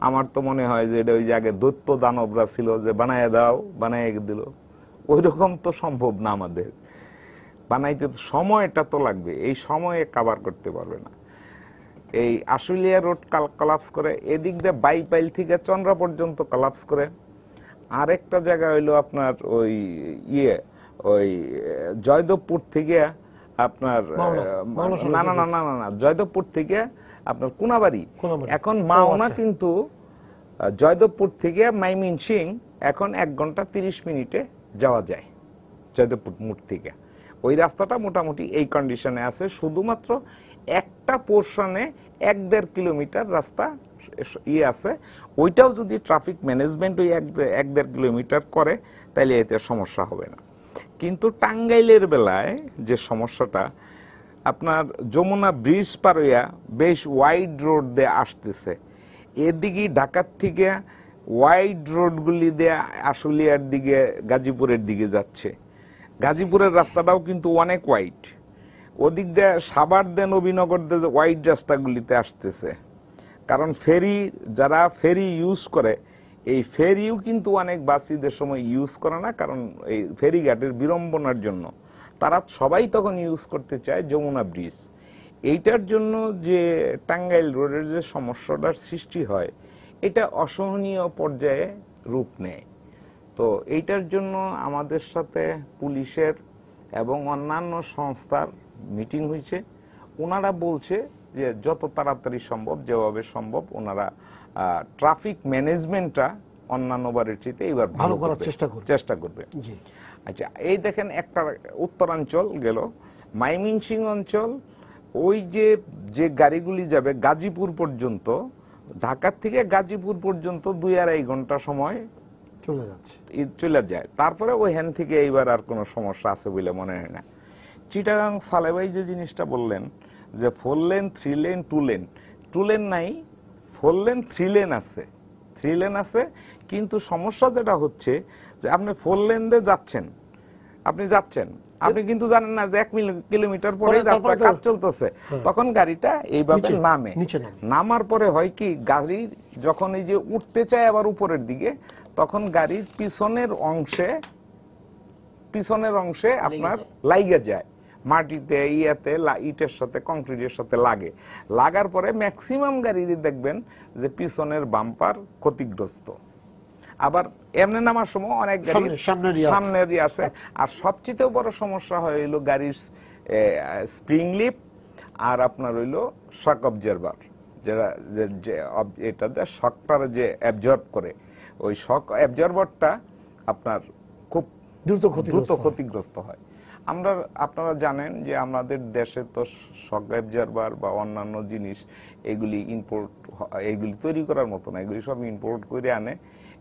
আমার তো মনে হয় যে এটা ওই যে আগে দৈত্য দানবরা ছিল যে বানায় দাও, বানায় দিল, ওই রকম তো সম্ভব না। আমাদের বানাইতে সময়টা তো লাগবে, এই সময়ে কভার করতে পারবে না। এই আশুলিয়া রোড কলাপস করে, এদিক দিয়ে বাইপাইল থেকে চন্দ্রা পর্যন্ত কলাপস করে। আরেকটা জায়গা হইলো আপনার ওই ওই জয়দেবপুর থেকে আপনার না জয়দেবপুর থেকে আপনার কোনাবাড়ি। এখন মাওনা কিন্তু জয়দেবপুর থেকে মাইমিনসিং এখন 1 ঘন্টা 30 মিনিটে যাওয়া যায় জয়দেবপুর মোড় থেকে। ওই রাস্তাটা মোটামুটি এই কন্ডিশনে আছে, শুধুমাত্র একটা পোর্শনে 1-1.5 কিলোমিটার রাস্তা আছে। ওইটাও যদি ট্রাফিক ম্যানেজমেন্ট ওই 1-1.5 কিলোমিটার করে, তাহলে এতে সমস্যা হবে না। কিন্তু টাঙ্গাইলের বেলায় যে সমস্যাটা, আপনার যমুনা ব্রিজ পার হইয়া বেশ ওয়াইড রোড দিয়ে আসতেছে, এদিকে ঢাকার থেকে ওয়াইড রোডগুলি দিয়ে আশুলিয়ার দিকে, গাজীপুরের দিকে যাচ্ছে। গাজীপুরের রাস্তাটাও কিন্তু অনেক ওয়াইড, ওদিক দিয়ে সাভার দিয়ে নবীনগর দিয়ে ওয়াইড রাস্তাগুলিতে আসতেছে। কারণ ফেরি, যারা ফেরি ইউজ করে, এই ফেরিও কিন্তু অনেক বাস ঈদের সময় ইউজ করে না, কারণ এই ফেরিঘাটের বিড়ম্বনার জন্য তারা সবাই তখন ইউজ করতে চায় যমুনা ব্রিজ। এইটার জন্য যে টাঙ্গাইল রোডের যে সমস্যাটার সৃষ্টি হয়, এটা অসহনীয় পর্যায়ে রূপ নেয়। তো এইটার জন্য আমাদের সাথে পুলিশের এবং অন্যান্য সংস্থার মিটিং হয়েছে। ওনারা বলছে যে যত তাড়াতাড়ি সম্ভব, যেভাবে সম্ভব, ওনারা ট্রাফিক ম্যানেজমেন্টটা অন্যান্য বারের চেয়ে এইবার ভালো করার চেষ্টা করবে। আচ্ছা, এই দেখেন, একটা উত্তরাঞ্চল গেল, মাইমিনসিং অঞ্চল, ওই যে গাড়িগুলি যাবে গাজীপুর পর্যন্ত, ঢাকার থেকে গাজীপুর পর্যন্ত 2-2.5 ঘন্টা সময় চলে যাচ্ছে, চলে যায়। তারপরে ওইখান থেকে এইবার আর কোনো সমস্যা আছে বলে মনে হয় না। চিটাগাং সালেবাই যে জিনিসটা বললেন যে 4 লেন 3 লেন 2 লেন, 2 লেন নাই, 4 লেন 3 লেন আছে, 3 লেন আছে। কিন্তু সমস্যা যেটা হচ্ছে যে আপনি 4 লেন দিয়ে যাচ্ছেন, আপনি কিন্তু জানেন না যে 1 কিলোমিটার পরে রাস্তা কাজ চলতেছে, তখন গাড়িটা এইভাবে নামে, নামার পরে হয় কি গাড়ির যখন এই যে উঠতে চায় আবার উপরের দিকে, তখন গাড়ির পিছনের অংশে আপনার লাইগা যায় মাটিতে, ইটের সাথে কংক্রিটের সাথে লাগার পরে ম্যাক্সিমাম গাড়িরই দেখবেন যে পিছনের বাম্পার ক্ষতিগ্রস্ত। আবার এমনি নামার সময় অনেক গাড়ি সামনেরই আসে। আর সবচেয়ে বড় সমস্যা হইল গাড়ির স্প্রিং লিপ আর আপনার হইল শক অবজারভার, এটা শকটার যে অ্যাবজর্ব করে, ওই শক অ্যাবজর্ভারটা আপনার খুব দ্রুত ক্ষতিগ্রস্ত হয়। আপনারা জানেন যে আমাদের দেশে তো শক অ্যাবজর্ভার বা অন্যান্য জিনিস এগুলি তৈরি করার মতো না, এগুলি সব ইম্পোর্ট করে আনে।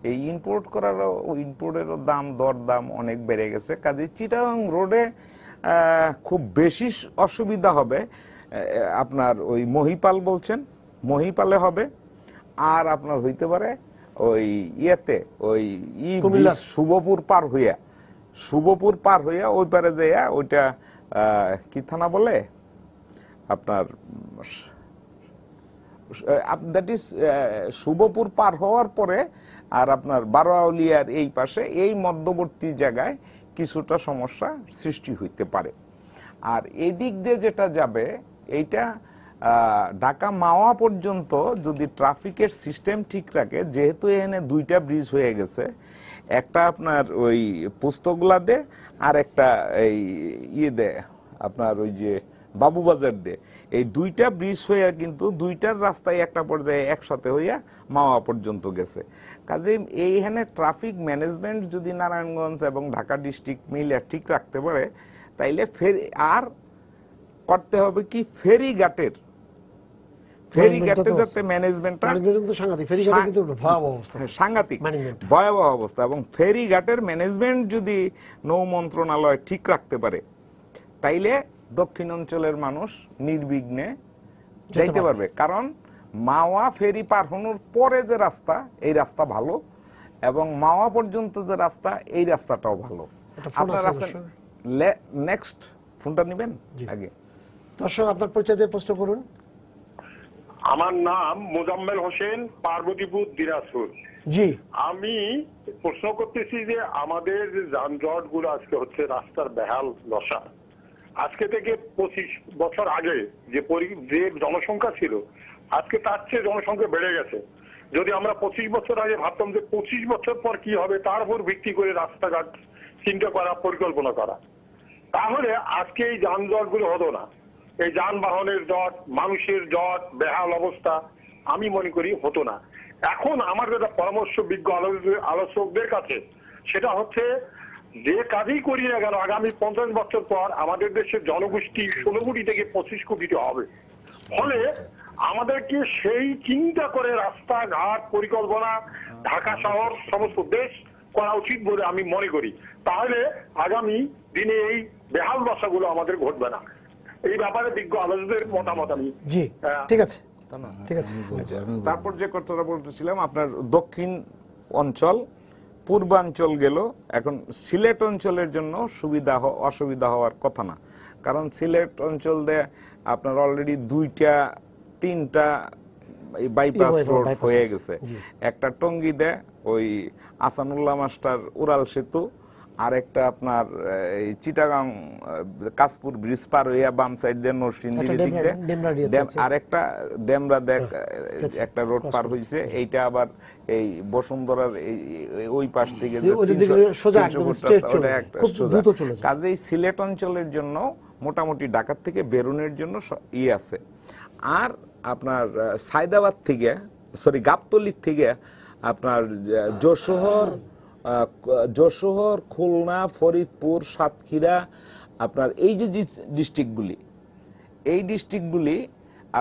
এই ইম্পোর্টেরও দরদাম অনেক বেড়ে গেছে। কাজেই চিটাগাং রোডে খুব বেশি অসুবিধা হবে আপনার ওই মহিপালে হবে, আর আপনার হইতে পারে ওই শুভপুর পার হইয়া ওই পারে যাইয়া, ওইটা কি থানা বলে আপনার, দ্যাট ইজ শুভপুর পার হওয়ার পরে আর আপনার বারোয়াউলিয়ার এই পাশে এই মধ্যবর্তী জায়গায় কিছুটা সমস্যা সৃষ্টি হইতে পারে। আর এই দিক দিয়ে যেটা যাবে এইটা ঢাকা মাওয়া পর্যন্ত যদি ট্রাফিকের সিস্টেম ঠিক রাখে, যেহেতু এখানে 2টা ব্রিজ হয়ে গেছে, একটা আপনার ওই পুস্তকলা দে আর একটা এই আপনার ওই যে বাবুবাজার দে, এই 2টা ব্রিজ হইয়া কিন্তু 2টার রাস্তায় একটা পর্যায়ে একসাথে হইয়া মাওয়া পর্যন্ত গেছে। কাজেই এইখানে ট্রাফিক ম্যানেজমেন্ট যদি নারায়ণগঞ্জ এবং ঢাকা ডিস্ট্রিক্ট মিলে ঠিক রাখতে পারে, তাইলে আর করতে হবে কি ফেরিঘাটের যাতে ম্যানেজমেন্টটা সাংঘাতিক ভয়াবহ অবস্থা, এবং ফেরিঘাটের ম্যানেজমেন্ট যদি নৌ মন্ত্রণালয় ঠিক রাখতে পারে, তাইলে দক্ষিণ অঞ্চলের মানুষ নির্বিঘ্নে যাইতে পারবে। কারণ মাওয়া ফেরি পার হওয়ার পরে যে রাস্তা, এই রাস্তা ভালো, এবং মাওয়া পর্যন্ত যে রাস্তা, এই রাস্তাটাও ভালো। আপনারা নেক্সট ফোনটা নেবেন আগে। দর্শক, আপনার পরিচয় দিয়ে প্রশ্ন করুন। আমার নাম মোজাম্মেল হোসেন, পার্বতীপুর, দিনাজপুর। জি, আমি প্রশ্ন করতেছি যে আমাদের যে যানজট গুলো আজকে হচ্ছে, রাস্তার বেহাল দশা, আজকে থেকে 25 বছর আগে যে জনসংখ্যা ছিল, আজকে তার চেয়ে জনসংখ্যা বেড়ে গেছে। যদি আমরা 25 বছর আগে ভাবতাম যে 25 বছর পর কি হবে, তার উপর ভিত্তি করে রাস্তাঘাট চিন্তা করা, পরিকল্পনা করা, তাহলে আজকে এই যানজট গুলো হতো না। এই যানবাহনের জট, মানুষের জট, বেহাল অবস্থা আমি মনে করি হতো না। এখন আমার যেটা পরামর্শ বিজ্ঞ আলোচকদের কাছে, সেটা হচ্ছে যে কাজই করি না কেন, আগামী 50 বছর পর আমাদের দেশের জনগোষ্ঠী 16 কোটি থেকে 25 কোটিতে হবে। ফলে আমাদেরকে সেই চিন্তা করে রাস্তাঘাট পরিকল্পনা ঢাকা শহর সমস্ত দেশ করা উচিত বলে আমি মনে করি। তাহলে আগামী দিনে এই বেহাল দশাগুলো আমাদের ঘটবে না। এই ব্যাপারে বিজ্ঞ আলোচকদের মতামত আমি। জি, ঠিক আছে, ঠিক আছে। তারপর যে কথাটা বলতেছিলাম, আপনার দক্ষিণ অঞ্চল পূর্বাঞ্চল গেল, এখন সিলেট অঞ্চলের জন্য অসুবিধা হওয়ার কথা না। কারণ সিলেট অঞ্চল দিয়ে আপনার অলরেডি 2টা-3টা বাইপাস রোড হয়ে গেছে। একটা টঙ্গীতে ওই আসানুল্লাহ মাস্টার উড়াল সেতু, আর একটা আপনার এই চিটাগাং কাশপুর ব্রিজ পার হইয়া বাম সাইড দিয়ে নরসিংদীর দিক দিয়ে, আর একটা ডেমরা দেখ একটা রোড পার হইছে। এইটা আবার এই বসুন্ধরার ওই পাশ থেকে কাজেই সিলেট অঞ্চলের জন্য মোটামুটি ঢাকার থেকে বেরোনের জন্য আছে। আর আপনার সায়দাবাদ থেকে, গাবতলীর থেকে আপনার যশোর, খুলনা, ফরিদপুর, সাতক্ষীরা, আপনার এই যে ডিস্ট্রিক্টগুলি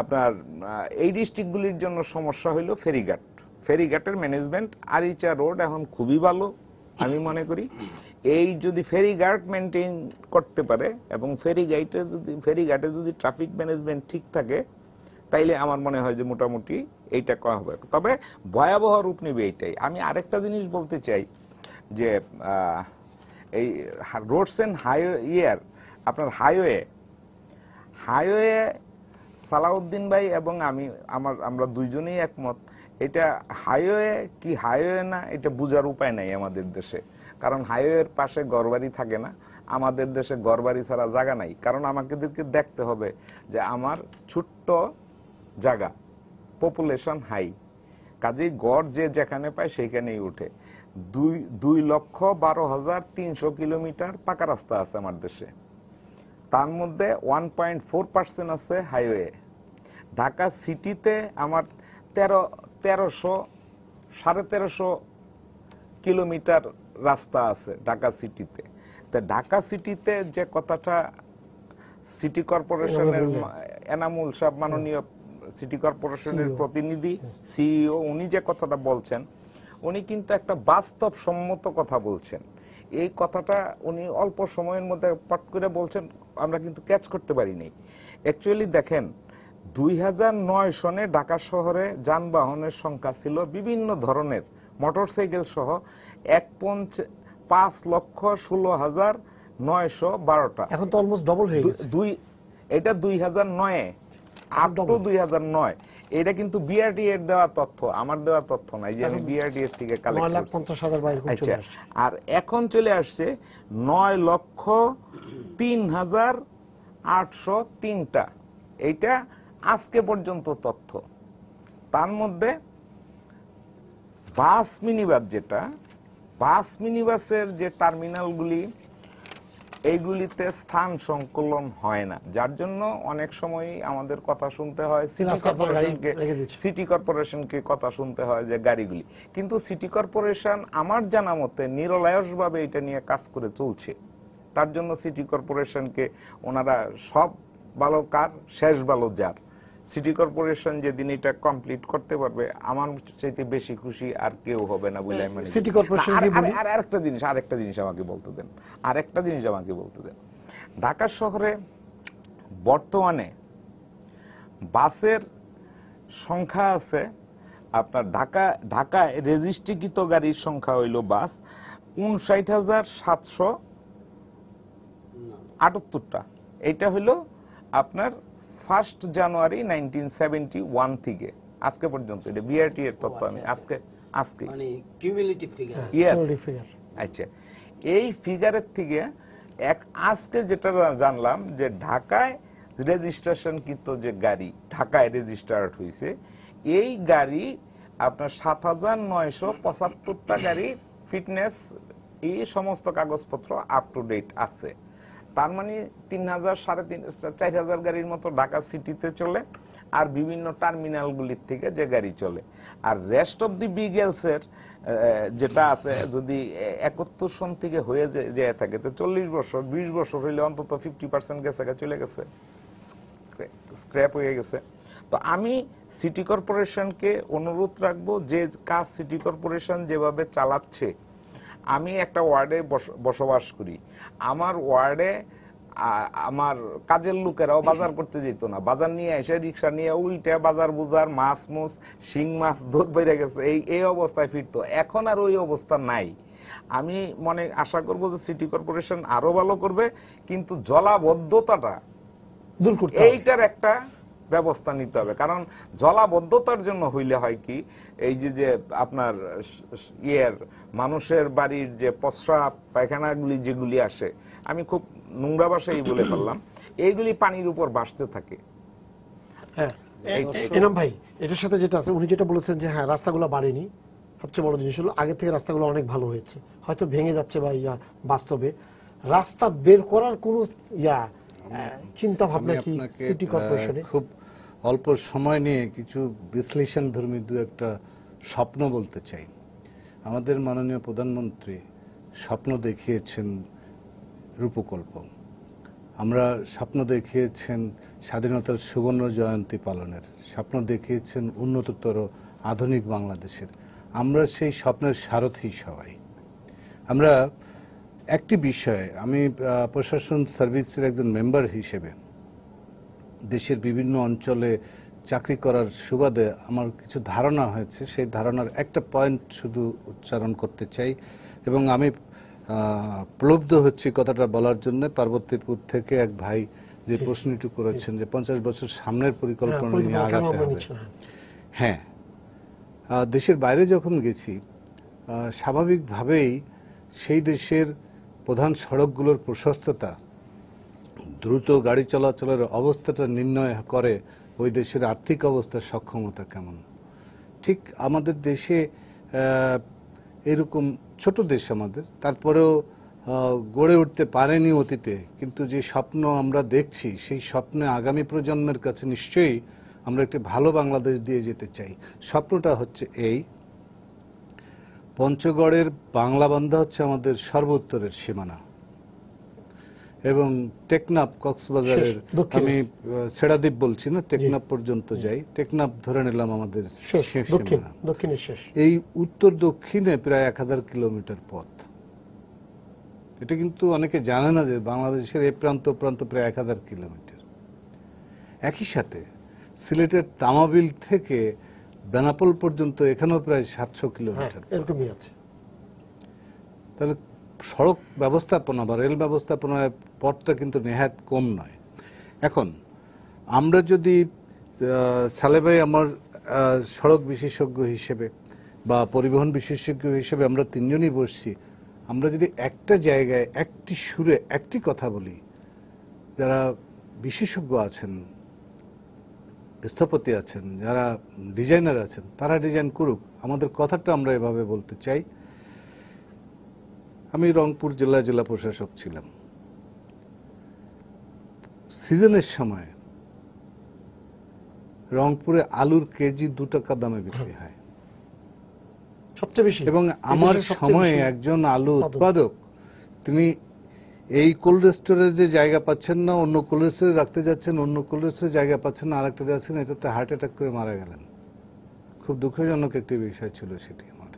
আপনার এই ডিস্ট্রিক্টগুলির জন্য সমস্যা হইল ফেরিঘাটের ম্যানেজমেন্ট আরিচা রোড এখন খুবই ভালো আমি মনে করি। এই যদি ফেরিঘাট মেনটেন করতে পারে এবং ফেরিঘাটে যদি ট্রাফিক ম্যানেজমেন্ট ঠিক থাকে, তাইলে আমার মনে হয় যে মোটামুটি এইটা করা হবে। তবে ভয়াবহ রূপ নেবে এইটাই। আমি আরেকটা জিনিস বলতে চাই যে এই রোডস এন্ড হাইওয়ে আপনার হাইওয়ে সালাউদ্দিন ভাই এবং আমরা দুইজনেই একমত, এটা হাইওয়ে কি হাইওয়ে না এটা বোঝার উপায় নাই আমাদের দেশে। কারণ হাইওয়ের পাশে ঘরবাড়ি থাকে না, আমাদের দেশে ঘরবাড়ি ছাড়া জায়গা নাই। কারণ আমাদেরকে দেখতে হবে যে আমার ছোট্ট জায়গা, পপুলেশন হাই, কাজেই গড় যে যেখানে পায় সেইখানেই উঠে। 2,12,300 কিলোমিটার পাকা রাস্তা আছে আমার দেশে, তার মধ্যে 1.4% আছে হাইওয়ে। ঢাকা সিটিতে আমার 1300 কিলোমিটার রাস্তা আছে ঢাকা সিটিতে। তো ঢাকা সিটিতে যে কথাটা সিটি কর্পোরেশনের এনামুল সাহেব, মাননীয় সিটি কর্পোরেশনের প্রতিনিধি সিইও, উনি যে কথাটা বলছেন, উনি কিন্তু একটা বাস্তবসম্মত কথা বলছেন। এই কথাটা উনি অল্প সময়ের মধ্যে পট করে বলছেন, আমরা কিন্তু ক্যাচ করতে পারিনি। অ্যাকচুয়ালি দেখেন 2009 সনে ঢাকা শহরে যানবাহনের সংখ্যা ছিল বিভিন্ন ধরনের, মোটরসাইকেল সহ 1,05,16,912টা। এখন তো অলমোস্ট ডবল হয়ে গেছে। এটা 2009 আপ টু 2009। এটা কিন্তু বিআরটি এর দেওয়া তথ্য, আমার দেওয়া তথ্য নাই, যে আমি বিআরটি এর থেকে কালেক্ট করছি। 9,50,000 বাইরে চলে আসছে। আর এখন চলে আসছে 9,03,803টা। এইটা আজকে পর্যন্ত তথ্য। তার মধ্যে বাস মিনিবাসের যে টার্মিনালগুলি, এইগুলিতে স্থান সংকলন হয় না, যার জন্য অনেক সময় আমাদের কথা শুনতে হয় সিটি কর্পোরেশনকে কথা শুনতে হয় যে গাড়িগুলি। কিন্তু সিটি কর্পোরেশন আমার জানা মতে নিরলসভাবে এটা নিয়ে কাজ করে চলছে। তার জন্য সিটি কর্পোরেশনকে ওনারা সব ভালো কার শেষ ভালো যার। সিটি কর্পোরেশন যেদিন এটা কমপ্লিট করতে পারবে, আমার চাইতে বেশি খুশি আর কেউ হবে না বলে আমি সিটি কর্পোরেশন আরেকটা জিনিস আমাকে বলতে দেন। ঢাকা শহরে বর্তমানে বাসের সংখ্যা আছে আপনার, ঢাকায় রেজিস্ট্রিকৃত গাড়ির সংখ্যা হইল বাস 59,778টা। এটা হইল আপনার 1 জানুয়ারি 1971 থেকে আজকে পর্যন্ত। এটা বিআরটি এর তথ্য, আমি আজকে মানে কিউমুলেটিভ ফিগার। আচ্ছা, এই ফিগারের থেকে আজকে যেটা জানলাম যে ঢাকায় রেজিস্ট্রেশনকৃত যে গাড়ি ঢাকায় রেজিস্টার্ড হয়েছে, এই গাড়ি আপনার 7,975টা গাড়ি ফিটনেস এই সমস্ত কাগজপত্র আপ টু ডেট আছে। তার মানে 3,000 4,500 গাড়ির মতো ঢাকা সিটিতে চলে, আর বিভিন্ন টার্মিনালগুলির থেকে যে গাড়ি চলে। আর রেস্ট অফ দি বিগেলসের যেটা আছে, যদি 71 সন থেকে হয়ে যায় থাকে, তো 40 বছর 20 বছর হইলে অন্তত 50% গেছে, চলে গেছে, স্ক্র্যাপ হয়ে গেছে। তো আমি সিটি কর্পোরেশনকে অনুরোধ রাখবো, যে কাজ সিটি কর্পোরেশন যেভাবে চালাচ্ছে, আমি একটা ওয়ার্ডে বসবাস করি, আমার ওয়ার্ডে আমার কাজের লোকেরাও বাজার করতে যেত না, বাজার নিয়ে এসে রিক্সা নিয়ে উল্টে বাজার বুজার মাছ মুছ শিং মাছ দৌড় বেড়ে গেছে, এই অবস্থায় ফিরতো। এখন আর ওই অবস্থা নাই। আমি আশা করব যে সিটি কর্পোরেশন আরো ভালো করবে, কিন্তু জলাবদ্ধতাটা দূর করতে, এইটার একটা ব্যবস্থা নিতে হবে। কারণ জলাবদ্ধতার জন্য হইলে হয় কি, এই যে আপনার মানুষের বাড়ির যে প্রস্রাব পায়খানাগুলি যেগুলি আসে, আমি খুব নোংরা ভাষায় বলে ফেললাম, এইগুলি পানির উপর ভাসতে থাকে। হ্যাঁ এনাম ভাই, এটার সাথে যেটা আছে, উনি যেটা বলেছেন যে হ্যাঁ রাস্তাগুলো বাড়েনি, সবচেয়ে বড় জিনিস হলো আগে থেকে রাস্তাগুলো অনেক ভালো হয়েছে, হয়তো ভেঙে যাচ্ছে বা বাস্তবে রাস্তা বের করার কোনো চিন্তা ভাবনা কি সিটি কর্পোরেশনে? খুব অল্প সময় নিয়ে কিছু বিশ্লেষণধর্মী দু একটা স্বপ্ন বলতে চাই। আমাদের মাননীয় প্রধানমন্ত্রী স্বপ্ন দেখিয়েছেন রূপকল্প, আমরা স্বপ্ন দেখিয়েছেন স্বাধীনতার সুবর্ণ জয়ন্তী পালনের, স্বপ্ন দেখিয়েছেন উন্নততর আধুনিক বাংলাদেশের। আমরা সেই স্বপ্নের সারথি সবাই। আমরা একটি বিষয়ে, আমি প্রশাসন সার্ভিসের একজন মেম্বার হিসেবে দেশের বিভিন্ন অঞ্চলে চাকরি করার সুবাদে আমার কিছু ধারণা হয়েছে, সেই ধারণার একটা পয়েন্ট শুধু উচ্চারণ করতে চাই এবং আমি প্রলুব্ধ হচ্ছি কথাটা বলার জন্য। পার্বতীপুর থেকে এক ভাই যে প্রশ্নটি করেছেন যে 50 বছর সামনের পরিকল্পনা নিয়ে আগাতে হবে। হ্যাঁ, দেশের বাইরে যখন গেছি স্বাভাবিকভাবেই সেই দেশের প্রধান সড়কগুলোর প্রশস্ততা, দ্রুত গাড়ি চলাচলের অবস্থাটা নির্ণয় করে ওই দেশের আর্থিক অবস্থার সক্ষমতা কেমন। ঠিক আমাদের দেশে এরকম ছোট দেশ আমাদের, তারপরেও গড়ে উঠতে পারেনি অতীতে, কিন্তু যে স্বপ্ন আমরা দেখছি সেই স্বপ্নে আগামী প্রজন্মের কাছে নিশ্চয়ই আমরা একটি ভালো বাংলাদেশ দিয়ে যেতে চাই। স্বপ্নটা হচ্ছে এই, পঞ্চগড়ের বাংলাবান্ধা হচ্ছে আমাদের সর্বোত্তরের সীমানা এবং টেকনাফ, কক্সবাজারের, আমি ছেড়াদ্বীপ বলছি না, টেকনাফ পর্যন্ত যাই, টেকনাফ ধরে নিলাম আমাদের সীমানা। এই উত্তর দক্ষিণে প্রায় 1000 কিলোমিটার পথ। এটা কিন্তু অনেকে জানে না যে বাংলাদেশের এই প্রান্ত প্রান্ত প্রায় 1000 কিলোমিটার। একই সাথে সিলেটের তামাবিল থেকে বেনাপোল পর্যন্ত এখানেও প্রায় 700 কিলোমিটার এরকমই আছে। তাহলে সড়ক ব্যবস্থাপনা বা রেল ব্যবস্থাপনার পথটা কিন্তু নেহাত কম নয়। এখন আমরা যদি সালে ভাই আমার সড়ক বিশেষজ্ঞ হিসেবে বা পরিবহন বিশেষজ্ঞ হিসেবে আমরা তিনজনই বসছি, আমরা যদি একটা জায়গায় একটি সুরে একটি কথা বলি, যারা বিশেষজ্ঞ আছেন, স্থপতি আছেন, যারা ডিজাইনার আছেন, তারা ডিজাইন করুক, আমাদের কথাটা আমরা এভাবে বলতে চাই। আমি রংপুর জেলা প্রশাসক ছিলাম। সিজনের সময় রংপুরে আলুর কেজি 2 টাকা দামে বিক্রি হয় সবচেয়ে বেশি। এবং আমার সময়ে একজন আলু উৎপাদক তিনি এই কোল্ড স্টোরেজে জায়গা পাচ্ছেন না, অন্য কোল্ড স্টোরে রাখতে যাচ্ছেন, অন্য কোল্ড স্টোরে জায়গা পাচ্ছেন না, আরেকটা যাচ্ছেন, এটাতে হার্ট অ্যাটাক করে মারা গেলেন। খুব দুঃখজনক একটি বিষয় ছিল সেটি। আমার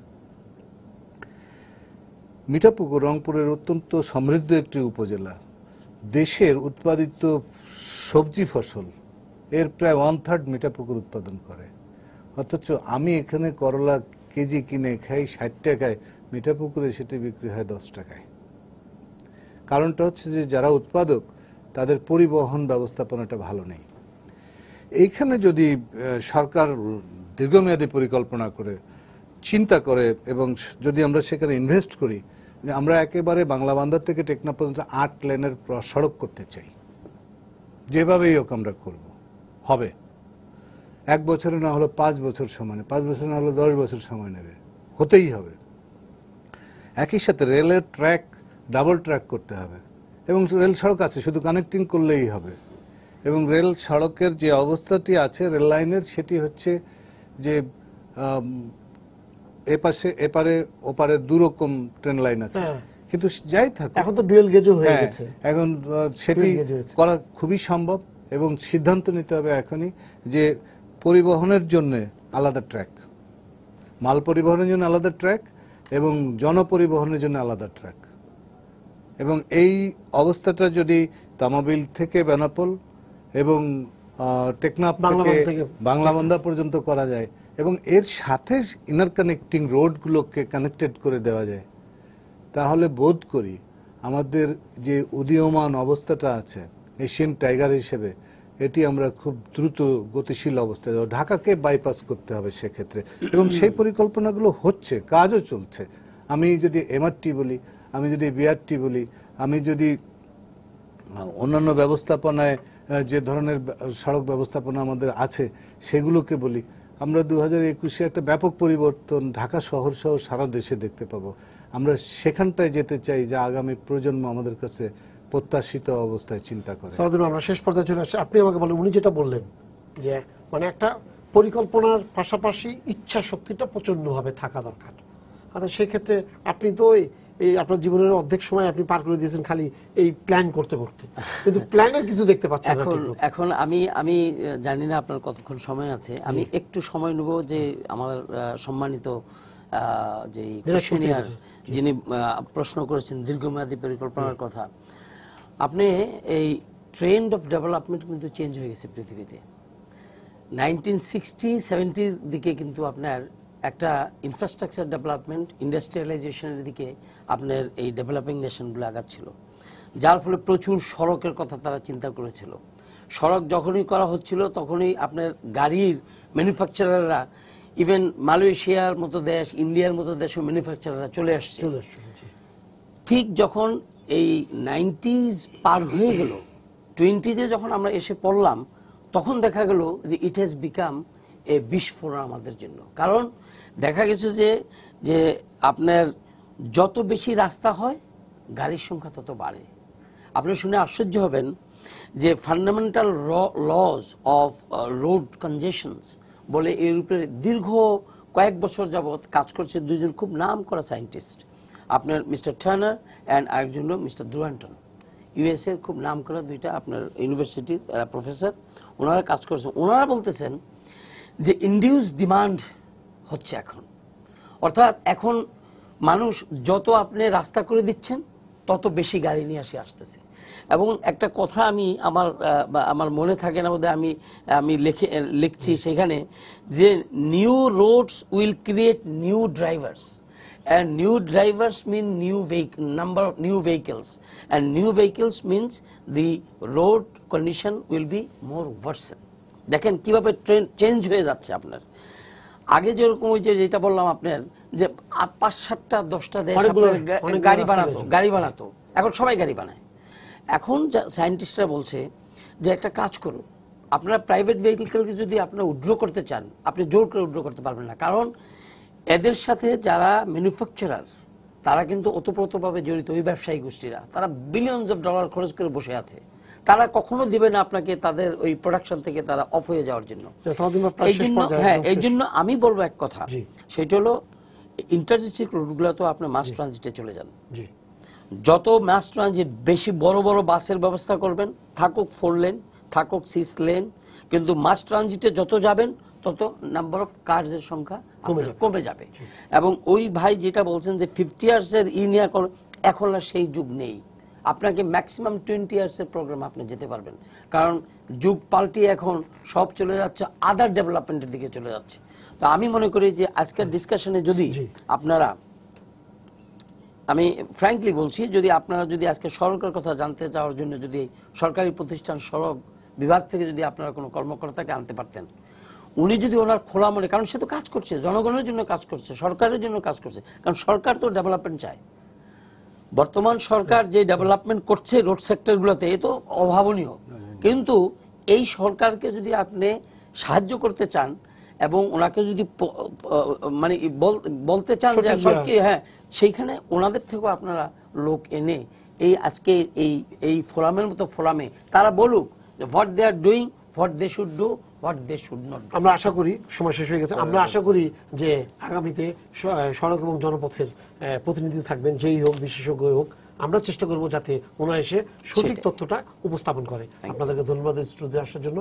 মিঠাপুকুর রংপুরের অত্যন্ত সমৃদ্ধ একটি উপজেলা। দেশের উৎপাদিত সবজি ফসল এর প্রায় 1/3 মিঠাপুকুর উৎপাদন করে, অথচ আমি এখানে করলা কেজি কিনে খাই 60 টাকায়, মিঠাপুকুরে সেটি বিক্রি হয় 10 টাকায়। কারণটা হচ্ছে যে যারা উৎপাদক তাদের পরিবহন ব্যবস্থাপনাটা ভালো নেই। এইখানে যদি সরকার দীর্ঘমেয়াদী পরিকল্পনা করে চিন্তা করে এবং যদি আমরা সেখানে ইনভেস্ট করি, যে আমরা একেবারে বাংলাবান্ধা থেকে টেকনাফ পর্যন্ত 8 লেনের সড়ক করতে চাই, যেভাবেই হোক আমরা করব, হবে। 1 বছরে না হলো 5 বছর সময় নেবে, 5 বছর না হলো 10 বছর সময় নেবে, হতেই হবে। একই সাথে রেলের ট্র্যাক ডাবল ট্র্যাক করতে হবে এবং রেল সড়ক আছে, শুধু কানেক্টিং করলেই হবে। এবং রেল সড়কের যে অবস্থাটি আছে রেল লাইনের, সেটি হচ্ছে যে এপাশে এপারে ওপারে দুরকম ট্রেন লাইন আছে, কিন্তু যাই থাকুক এখন তো ডুয়েল গেজও হয়ে গেছে, এখন সেটি করা খুবই সম্ভব এবং সিদ্ধান্ত নিতে হবে এখনই যে পরিবহনের জন্য আলাদা ট্র্যাক, মাল পরিবহনের জন্য আলাদা ট্র্যাক এবং জনপরিবহনের জন্য আলাদা ট্র্যাক। এবং এই অবস্থাটা যদি তামাবিল থেকে বেনাপোল এবং টেকনাফ থেকে বাংলাবান্ধা পর্যন্ত করা যায় এবং এর সাথে ইনার কানেক্টিং রোডগুলোকে কানেক্টেড করে দেওয়া যায়, তাহলে বোধ করি আমাদের যে উদীয়মান অবস্থাটা আছে এশিয়ান টাইগার হিসেবে, এটি আমরা খুব দ্রুত গতিশীল অবস্থায় যাব। ঢাকাকে বাইপাস করতে হবে সেক্ষেত্রে, এবং সেই পরিকল্পনাগুলো হচ্ছে, কাজও চলছে। আমি যদি এমআরটি বলি, আমি যদি বিআরটি বলি, আমি যদি অন্যান্য ব্যবস্থাপনায় যে ধরনের সড়ক ব্যবস্থাপনা আমাদের আছে সেগুলোকে বলি, আমরা 2021-এ একটা ব্যাপক পরিবর্তন ঢাকা শহর সহ সারা দেশে দেখতে পাবো। আমরা সেখানটায় যেতে চাই যা আগামী প্রজন্ম আমাদের কাছে প্রত্যাশিত অবস্থায় চিন্তা করে। আমরা শেষ পর্যায়ে চলে আসছি। আপনি আমাকে বলেন, উনি যেটা বললেন যে মানে একটা পরিকল্পনার পাশাপাশি ইচ্ছা শক্তিটা প্রচন্ডভাবে থাকা দরকার। আচ্ছা, সেক্ষেত্রে আপনি তো এই আপনার জীবনের অর্ধেক সময় আপনি পার করে দিয়েছেন খালি এই প্ল্যান করতে করতে, কিন্তু প্ল্যানের কিছু দেখতে পাচ্ছেন না। এখন আমি জানি না আপনার কতক্ষণ সময় আছে, আমি একটু সময় নেব যে আমার সম্মানিত যে কোশ্চেনিয়ার যিনি প্রশ্ন করেছেন দীর্ঘমেয়াদী পরিকল্পনার কথা। আপনি এই ট্রেন্ড অফ ডেভেলপমেন্ট কিন্তু চেঞ্জ হয়ে গেছে পৃথিবীতে। 1960-70 দিকে কিন্তু আপনার একটা ইনফ্রাস্ট্রাকচার ডেভেলপমেন্ট, ইন্ডাস্ট্রিয়ালাইজেশনের দিকে আপনার এই ডেভেলপিং নেশনগুলো আগাচ্ছিল, যার ফলে প্রচুর সড়কের কথা তারা চিন্তা করেছিল। সড়ক যখনই করা হচ্ছিল তখনই আপনার গাড়ির ম্যানুফ্যাকচারাররা, ইভেন মালয়েশিয়ার মতো দেশ, ইন্ডিয়ার মতো দেশেও ম্যানুফ্যাকচারাররা চলে আসছে। ঠিক যখন এই 90s পার হয়ে গেল, 20s যখন আমরা এসে পড়লাম, তখন দেখা গেল যে ইট হ্যাজ বিকাম এ বিস্ফোরণ আমাদের জন্য। কারণ দেখা গেছে যে আপনার যত বেশি রাস্তা হয় গাড়ির সংখ্যা তত বাড়ে। আপনি শুনে আশ্চর্য হবেন যে ফান্ডামেন্টাল লজ অফ রোড কনজেশনস বলে ইউরোপের দীর্ঘ কয়েক বছর যাবৎ কাজ করছে দুজন খুব নাম করা সায়েন্টিস্ট, আপনার মিস্টার টার্নার অ্যান্ড আরেকজন মিস্টার ডুরান্টন, ইউএসএ খুব নাম করা দুইটা আপনার ইউনিভার্সিটির প্রফেসর। ওনারা কাজ করছেন, ওনারা বলতেছেন যে ইনডিউস ডিমান্ড হচ্ছে এখন, অর্থাৎ এখন মানুষ যত আপনি রাস্তা করে দিচ্ছেন তত বেশি গাড়ি নিয়ে আসতেছে। এবং একটা কথা আমি আমার মনে থাকে না বোধহয়, আমি লিখছি সেখানে যে new roads will create new drivers, and new drivers mean number of new vehicles, and new vehicles means the road condition will be more worsen. দেখেন কিভাবে ট্রেন্ড চেঞ্জ হয়ে যাচ্ছে। আপনার আগে যেরকম ওই যেটা বললাম আপনার যে 5-7টা 10টা দেশ গাড়ি বানাতো, এখন সবাই গাড়ি বানায়। এখন সায়েন্টিস্টরা বলছে যে একটা কাজ করুন, আপনারা প্রাইভেট ভেহিকেলকে যদি আপনারা উইথড্র করতে চান, আপনি জোর করে উইথড্র করতে পারবেন না। কারণ এদের সাথে যারা ম্যানুফ্যাকচারার তারা কিন্তু ওতপ্রোতভাবে জড়িত, ওই ব্যবসায়ী গোষ্ঠীরা, তারা বিলিয়নস অফ ডলার খরচ করে বসে আছে। তারা কখনো দিবে না আপনাকে তাদের ওই প্রোডাকশন থেকে তারা অফ হয়ে যাওয়ার জন্য। এই জন্য আমি বলবো এক কথা, সেটা হলো ইন্টারডিস্ট্রিক্ট রুটগুলো তো আপনার মাস ট্রানজিটে চলে যান। যত মাস ট্রানজিট বেশি বড় বড় বাসের ব্যবস্থা করবেন, থাকুক 4 লেন, থাকুক 6 লেন, কিন্তু মাস ট্রানজিটে যত যাবেন তত নাম্বার অফ কার্সের সংখ্যা কমে যাবে। এবং ওই ভাই যেটা বলছেন যে 50 ইয়ার্সের নিয়ে এখন আর সেই যুগ নেই। আপনাকে ম্যাক্সিমাম 20 ইয়ার্সের প্রোগ্রাম আপনি যেতে পারবেন, কারণ যুগ পাল্টিয়ে এখন সব চলে যাচ্ছে আদার ডেভেলপমেন্টের দিকে চলে যাচ্ছে। তো আমি মনে করি যে আজকের ডিসকাশনে যদি আপনারা, আমি ফ্র্যাঙ্কলি বলছি, যদি আপনারা যদি আজকে সড়কের কথা জানতে চাওয়ার জন্য যদি সরকারি প্রতিষ্ঠান সড়ক বিভাগ থেকে যদি আপনারা কোনো কর্মকর্তাকে আনতে পারতেন, উনি যদি ওনার খোলা মনে, কারণ সে তো কাজ করছে, জনগণের জন্য কাজ করছে, সরকারের জন্য কাজ করছে, কারণ সরকার তো ডেভেলপমেন্ট চায়। বর্তমান সরকার যে ডেভেলপমেন্ট করছে রোড সেক্টরগুলোতে, এ তো অভাবনীয়। কিন্তু এই সরকারকে যদি আপনি সাহায্য করতে চান এবং ওনাকে যদি মানে বলতে চান যে হ্যাঁ, সেইখানে ওনাদের থেকেও আপনারা লোক এনে এই আজকে এই ফোরামের মতো ফোরামে তারা বলুক what they are doing, what they should do, what they should not. আমরা আশা করি, সময় শেষ হয়ে গেছে, আমরা আশা করি যে আগামীতে সড়ক এবং জনপথের প্রতিনিধি থাকবেন, যেই হোক, বিশেষজ্ঞ হোক, আমরা চেষ্টা করব যাতে ওনারা এসে সঠিক তথ্যটা উপস্থাপন করে। আপনাদেরকে ধন্যবাদ স্টুডিওতে আসার জন্য।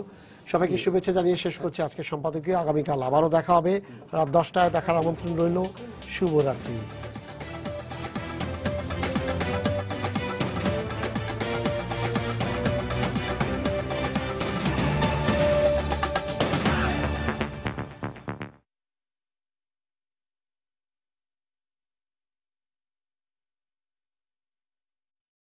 সবাইকে শুভেচ্ছা জানিয়ে শেষ করছি আজকে সম্পাদকীয়। আগামীকাল আবারও দেখা হবে রাত 10টায়, দেখার আমন্ত্রণ রইল। শুভরাত্রি।